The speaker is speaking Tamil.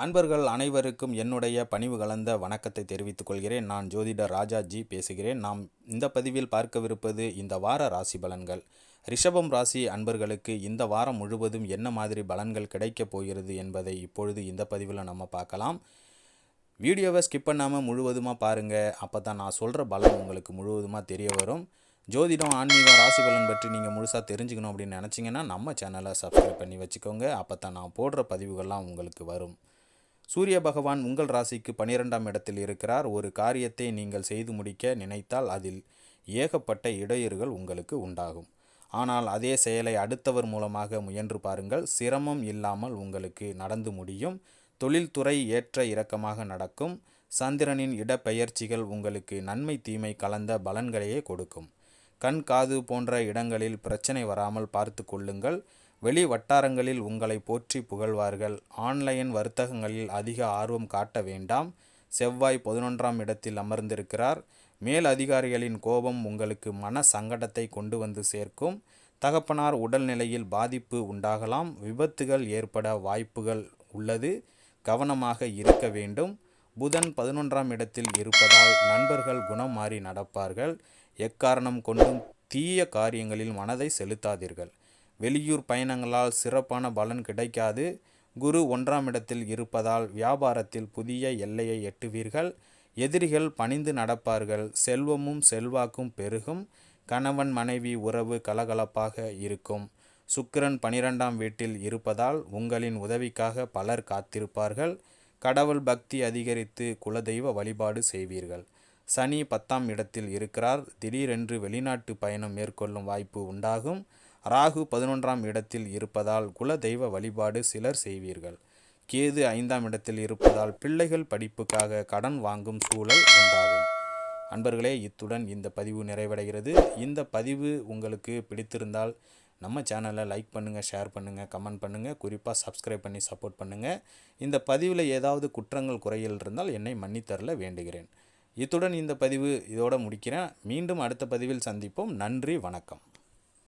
அன்பர்கள் அனைவருக்கும் என்னுடைய பணிவு கலந்த வணக்கத்தை தெரிவித்துக் கொள்கிறேன். நான் ஜோதிடர் ராஜாஜி பேசுகிறேன். நாம் இந்த பதிவில் பார்க்கவிருப்பது இந்த வார ராசி பலன்கள். ரிஷபம் ராசி அன்பர்களுக்கு இந்த வாரம் முழுவதும் என்ன மாதிரி பலன்கள் கிடைக்கப் போகிறது என்பதை இப்பொழுது இந்த பதிவில் நம்ம பார்க்கலாம். வீடியோவை ஸ்கிப் பண்ணாமல் முழுவதுமாக பாருங்கள். அப்போ தான் நான் சொல்கிற பலன் உங்களுக்கு முழுவதுமாக தெரிய வரும். ஜோதிடம், ஆன்மீகம், ராசி பலன் பற்றி நீங்கள் முழுசாக தெரிஞ்சுக்கணும் அப்படின்னு நினச்சிங்கன்னா நம்ம சேனலை சப்ஸ்கிரைப் பண்ணி வச்சுக்கோங்க. அப்போ தான் நான் போடுற பதிவுகள்லாம் உங்களுக்கு வரும். சூரிய பகவான் உங்கள் ராசிக்கு 12ஆம் இடத்தில் இருக்கிறார். ஒரு காரியத்தை நீங்கள் செய்து முடிக்க நினைத்தால் அதில் ஏகப்பட்ட இடையூறுகள் உங்களுக்கு உண்டாகும். ஆனால் அதே செயலை அடுத்தவர் மூலமாக முயன்று பாருங்கள். சிரமம் இல்லாமல் உங்களுக்கு நடந்து முடியும். தொழில்துறை ஏற்ற இறக்கமாக நடக்கும். சந்திரனின் இடப்பெயர்ச்சிகள் உங்களுக்கு நன்மை தீமை கலந்த பலன்களையே கொடுக்கும். கண் காது போன்ற இடங்களில் பிரச்சனை வராமல் பார்த்து கொள்ளுங்கள். வெளி வட்டாரங்களில் உங்களை போற்றி புகழ்வார்கள். ஆன்லைன் வர்த்தகங்களில் அதிக ஆர்வம் காட்ட வேண்டாம். செவ்வாய் 11ஆம் இடத்தில் அமர்ந்திருக்கிறார். மேல் அதிகாரிகளின் கோபம் உங்களுக்கு மன சங்கடத்தை கொண்டு வந்து சேர்க்கும். தகப்பனார் உடல்நிலையில் பாதிப்பு உண்டாகலாம். விபத்துகள் ஏற்பட வாய்ப்புகள் உள்ளது. கவனமாக இருக்க வேண்டும். புதன் 11ஆம் இடத்தில் இருப்பதால் நண்பர்கள் குணம் மாறி நடப்பார்கள். எக்காரணம் கொண்டும் தீய காரியங்களில் மனதை செலுத்தாதீர்கள். வெளியூர் பயணங்களால் சிறப்பான பலன் கிடைக்காது. குரு 1ஆம் இடத்தில் இருப்பதால் வியாபாரத்தில் புதிய எல்லையை எட்டுவீர்கள். எதிரிகள் பணிந்து நடப்பார்கள். செல்வமும் செல்வாக்கும் பெருகும். கணவன் மனைவி உறவு கலகலப்பாக இருக்கும். சுக்கிரன் 12ஆம் வீட்டில் இருப்பதால் உங்களின் உதவிக்காக பலர் காத்திருப்பார்கள். கடவுள் பக்தி அதிகரித்து குலதெய்வ வழிபாடு செய்வீர்கள். சனி 10ஆம் இடத்தில் இருக்கிறார். திடீரென்று வெளிநாட்டு பயணம் மேற்கொள்ளும் வாய்ப்பு உண்டாகும். ராகு 11ஆம் இடத்தில் இருப்பதால் குல தெய்வ வழிபாடு சிலர் செய்வீர்கள். கேது 5ஆம் இடத்தில் இருப்பதால் பிள்ளைகள் படிப்புக்காக கடன் வாங்கும் சூழல் உண்டாகும். அன்பர்களே, இத்துடன் இந்த பதிவு நிறைவடைகிறது. இந்த பதிவு உங்களுக்கு பிடித்திருந்தால் நம்ம சேனலை லைக் பண்ணுங்கள், ஷேர் பண்ணுங்கள், கமெண்ட் பண்ணுங்கள், குறிப்பாக சப்ஸ்கிரைப் பண்ணி சப்போர்ட் பண்ணுங்கள். இந்த பதிவில் ஏதாவது குற்றங்கள் குறைகள் இருந்தால் என்னை மன்னித்தரல வேண்டுகிறேன். இத்துடன் இந்த பதிவு இதோடு முடிக்கிறேன். மீண்டும் அடுத்த பதிவில் சந்திப்போம். நன்றி, வணக்கம்.